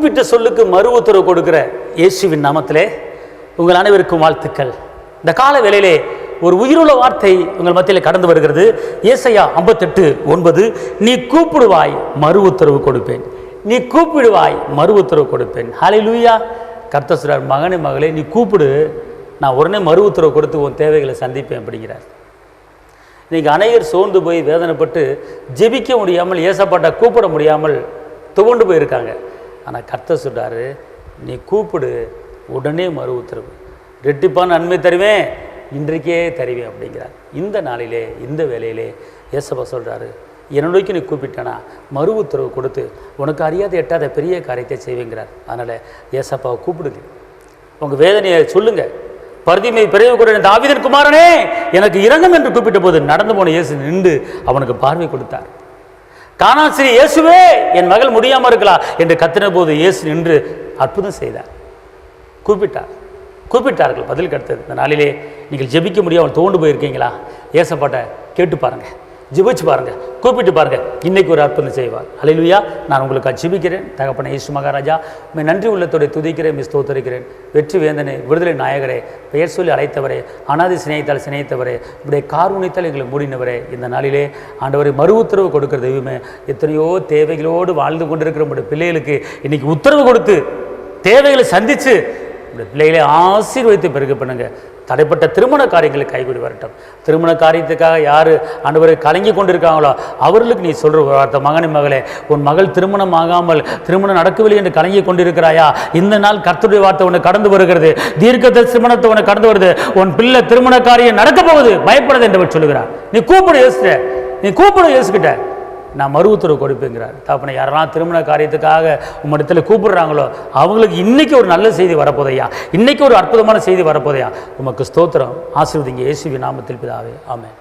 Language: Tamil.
கூப்பிட்ட சொல்லுக்கு மறு உத்தரவு கொடுக்கிற இயேசுவின் நாமத்திலே உங்கள் அனைவருக்கும் வாழ்த்துக்கள். இந்த கால வேளையிலே ஒரு உயிருள்ள வார்த்தை உங்கள் மத்தியில் கடந்து வருகிறது. ஏசாயா 58:9, நீ கூப்பிடுவாய் மறு உத்தரவு கொடுப்பேன், நீ கூப்பிடுவாய் மறு உத்தரவு கொடுப்பேன். ஹல்லேலூயா. கர்த்தர் சொல்றார், மகனே மகளே நீ கூப்பிடு, நான் உடனே மறு உத்தரவு கொடுத்து உன் தேவைகளை சந்திப்பேன் அப்படிங்கிறார். இன்றைக்கி அநேகர் சோர்ந்து போய் வேதனைப்பட்டு ஜெபிக்க முடியாமல், ஏசப்பாட்ட கூப்பிட முடியாமல் துவண்டு போயிருக்காங்க. ஆனால் கர்த்தர் சொல்றாரு, நீ கூப்பிடு, உடனே மறு உத்தரவு, ரெட்டிப்பான நன்மை தருவேன், இன்றைக்கே தருவேன் அப்படிங்கிறார். இந்த நாளிலே இந்த வேலையிலே ஏசப்பா சொல்கிறாரு, என்னோடைக்கு நீ கூப்பிட்டானா மறு உத்தரவு கொடுத்து உனக்கு அறியாத எட்டாத பெரிய காரியத்தை செய்வேங்கிறார். அதனால் ஏசப்பாவை கூப்பிடுங்க, உங்கள் வேதனையை சொல்லுங்கள். பர்திமை பிறகு கூட தாவீதின் குமாரனே எனக்கு இரங்கும் என்று கூப்பிட்ட போது நடந்து போன இயேசு நின்று அவனுக்கு பார்வை கொடுத்தார். கானாசிரி இயேசுவே என் மகள் முடியாமல் இருக்கலாம் என்று கத்தின போது இயேசு நின்று அற்புதம் செய்தார். கூப்பிட்டார்கள், பதில் கிடைத்தது. இந்த நாளிலே நீங்கள் ஜெபிக்க முடியாமல் தோண்டு போயிருக்கீங்களா? ஏசப்பாட்ட கேட்டு பாருங்கள், ஜெபிச்சு பாருங்கள், கூப்பிட்டு பாருங்கள், இன்றைக்கி ஒரு அற்புதம் செய்வார். ஹல்லேலூயா. நான் உங்களுக்கு ஜெபிக்கிறேன். தகப்பனே இயேசு மகாராஜா, உம்மை நன்றி உள்ளத்தோடு துதிக்கிறேன், ஸ்தோத்திரிக்கிறேன். வெற்றி வேந்தனே, விடுதலை நாயகரே, பெயர் சொல்லி அழைத்தவரே, அனாதி சிநேகித்தால் சிநேகித்தவரே, இப்படியே கார்முனித்தால் எங்களை மூடினவரே, இந்த நாளிலே ஆண்டவரை மறு உத்தரவு கொடுக்கிற தெய்வமே, எத்தனையோ தேவைகளோடு வாழ்ந்து கொண்டிருக்கிற உங்களுடைய பிள்ளைகளுக்கு இன்றைக்கி உத்தரவு கொடுத்து தேவைகளை சந்தித்து உங்களுடைய பிள்ளைகளை ஆசீர்வதித்து பெருக பண்ணுங்க. தடைப்பட்ட திருமண காரியங்களை கைகூடி வரட்டும். திருமண காரியத்துக்காக யார் ஆண்டவரை கலங்கி கொண்டிருக்காங்களோ அவர்களுக்கு நீ சொல்கிற வார்த்தை, மகனே மகளே உன் மகள் திருமணம் ஆகாமல் திருமணம் நடக்கவில்லை என்று கலங்கி கொண்டிருக்கிறாயா? இந்த நாள் கர்த்தருடைய வார்த்தை உனக்கு கடந்து வருகிறது. தீர்க்க திருமணத்தை உனக்கு கடந்து வருது. உன் பிள்ளை திருமண காரியம் நடக்க போகுது, பயப்படாது என்று சொல்லுகிறார். நீ கூப்பிடு இயேசுகிட்ட, நீ கூப்பிடு இயேசுகிட்ட, நான் மறு உத்தரவு கொடுப்பேங்கிறார். தாப்பனை யாரெல்லாம் திருமண காரியத்துக்காக உம்மிடத்தில் கூப்பிடுறாங்களோ அவங்களுக்கு இன்றைக்கி ஒரு நல்ல செய்தி வரப்போதையா, இன்றைக்கி ஒரு அற்புதமான செய்தி வரப்போதையா. உமக்கு ஸ்தோத்திரம். ஆசீர்வதிங்க இயேசுவின் நாமத்தில் பிதாவே, ஆமென்.